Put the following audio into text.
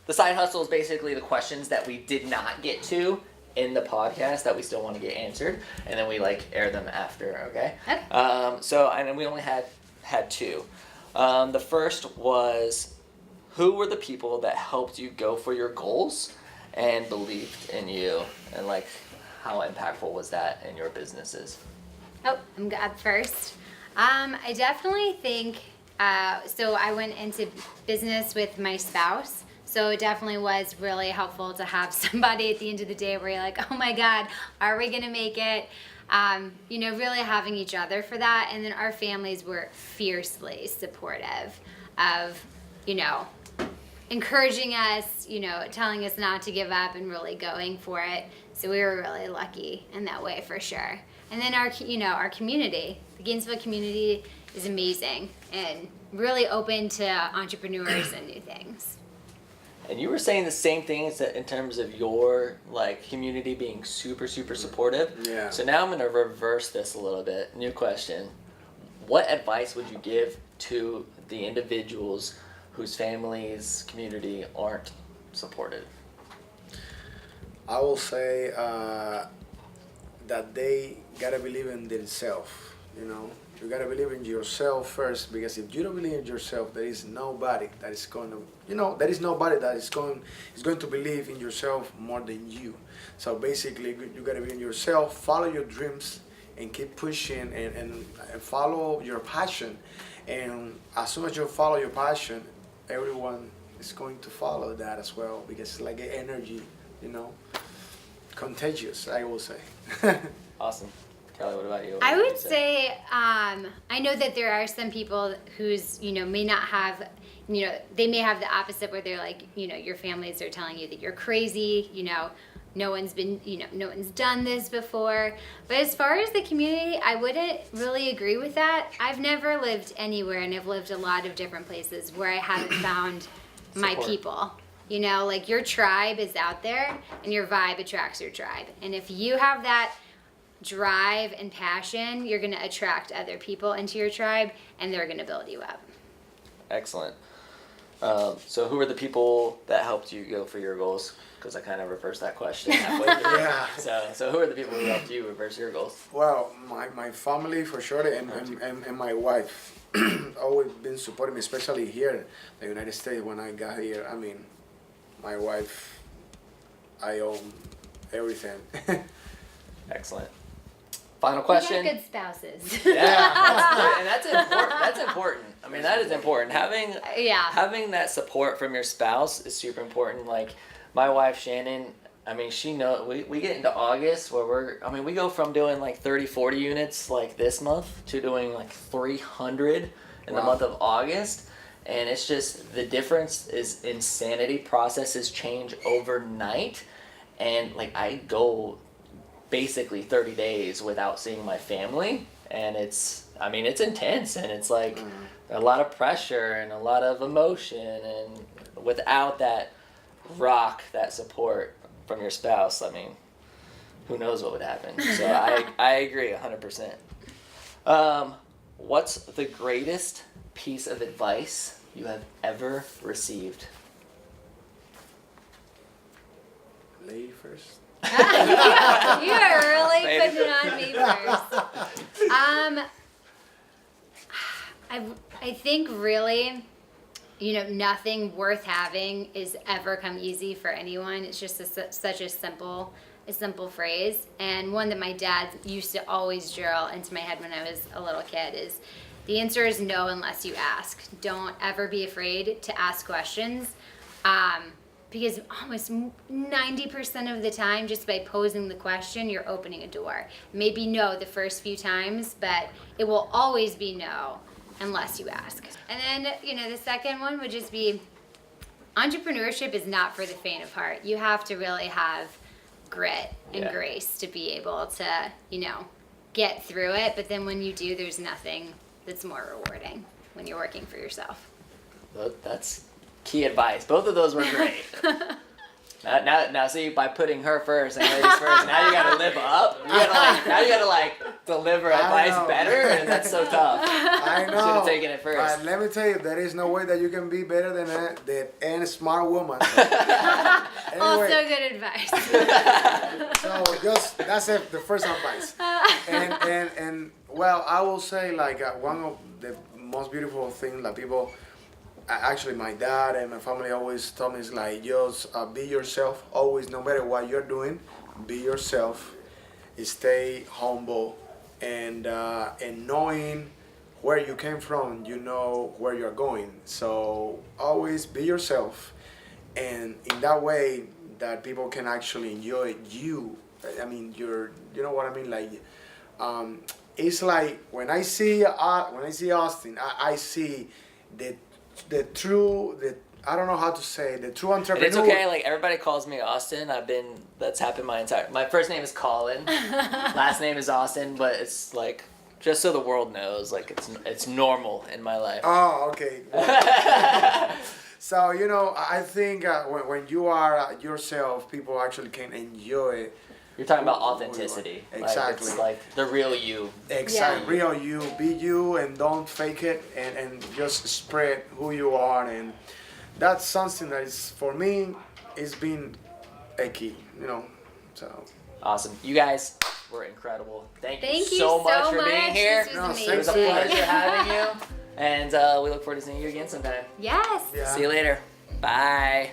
the side hustle is basically the questions that we did not get to in the podcast that we still want to get answered, and then we like air them after. Okay. So and then we only had two. The first was, who were the people that helped you go for your goals and believed in you, and like how impactful was that in your businesses? Oh, I'm up first. I definitely think, so I went into business with my spouse, so it definitely was really helpful to have somebody at the end of the day where you're like, oh my God, are we gonna make it? Really having each other for that. And then our families were fiercely supportive of, encouraging us, telling us not to give up and really going for it. So we were really lucky in that way for sure. And then our community, the Gainesville community is amazing and really open to entrepreneurs and new things. And you were saying the same things in terms of your like community being super, super supportive. Yeah. So now I'm going to reverse this a little bit. New question. What advice would you give to the individuals whose families, community aren't supportive? I will say that they gotta believe in themselves. You gotta believe in yourself first, because if you don't believe in yourself, there is nobody that is going to, is going to believe in yourself more than you. So basically, you gotta believe in yourself, follow your dreams, and keep pushing and follow your passion. And as soon as you follow your passion, everyone is going to follow that as well, because it's like an energy, contagious, I will say. Awesome. Kelly, what about you? I would say, I know that there are some people who's, may not have, they may have the opposite where they're like, your families are telling you that you're crazy, no one's done this before. But as far as the community, I wouldn't really agree with that. I've never lived anywhere, and I've lived a lot of different places where I haven't found my people. Like your tribe is out there, and your vibe attracts your tribe. And if you have that drive and passion, you're going to attract other people into your tribe, and they're going to build you up. Excellent. So who are the people that helped you go for your goals? Because I kind of reversed that question halfway through. Yeah. So who are the people who helped you reverse your goals? Well, my family for sure, and my wife always been supporting me, especially here in the United States when I got here. I mean, my wife, I own everything. Excellent. Final question. We have good spouses. Yeah, and that's important. That's important. I mean, that is important. Having that support from your spouse is super important. Like my wife Shannon, I mean, she knows we get into August where we go from doing like 30, 40 units like this month to doing like 300 in the month of August. And it's just, the difference is insanity. Processes change overnight. And like I go basically 30 days without seeing my family, and it's intense, and it's like a lot of pressure and a lot of emotion, and without that that support from your spouse, I mean, who knows what would happen. So I agree 100%. What's the greatest piece of advice you have ever received? Lady first. You are really putting it on me first. I think really, nothing worth having is ever come easy for anyone. It's just such a simple phrase, and one that my dad used to always drill into my head when I was a little kid is, the answer is no unless you ask. Don't ever be afraid to ask questions. Because almost 90% of the time, just by posing the question, you're opening a door. Maybe no the first few times, but it will always be no unless you ask. And then, the second one would just be, entrepreneurship is not for the faint of heart. You have to really have grit and grace to be able to, get through it. But then when you do, there's nothing that's more rewarding when you're working for yourself. That's key advice. Both of those were great. Now, see, by putting her first and ladies first, now you gotta live up. You gotta deliver advice better, and that's so tough. I know. Should have taken it first. But let me tell you, there is no way that you can be better than any smart woman. Also good advice. So just that's it, the first advice. And well, I will say one of the most beautiful things that people. Actually, my dad and my family always told me is just be yourself. Always, no matter what you're doing, be yourself. Stay humble, and knowing where you came from, you know where you're going. So always be yourself, and in that way, that people can actually enjoy you. I mean, you know what I mean? It's like when I see Austin, I see the true, I don't know how to say, the true entrepreneur. And it's okay, everybody calls me Austin. That's happened my first name is Collin, last name is Austin, but it's just so the world knows, it's normal in my life. Oh, okay. So, I think when you are yourself, people actually can enjoy it. You're talking about authenticity. Exactly. It's the real you. Exactly. Yeah. Real you. Be you and don't fake it, and just spread who you are. And that's something that is, for me, it's been a key, so. Awesome. You guys were incredible. Thank you so so much for being here. This was It was a pleasure having you. And we look forward to seeing you again sometime. Yes. Yeah. See you later. Bye.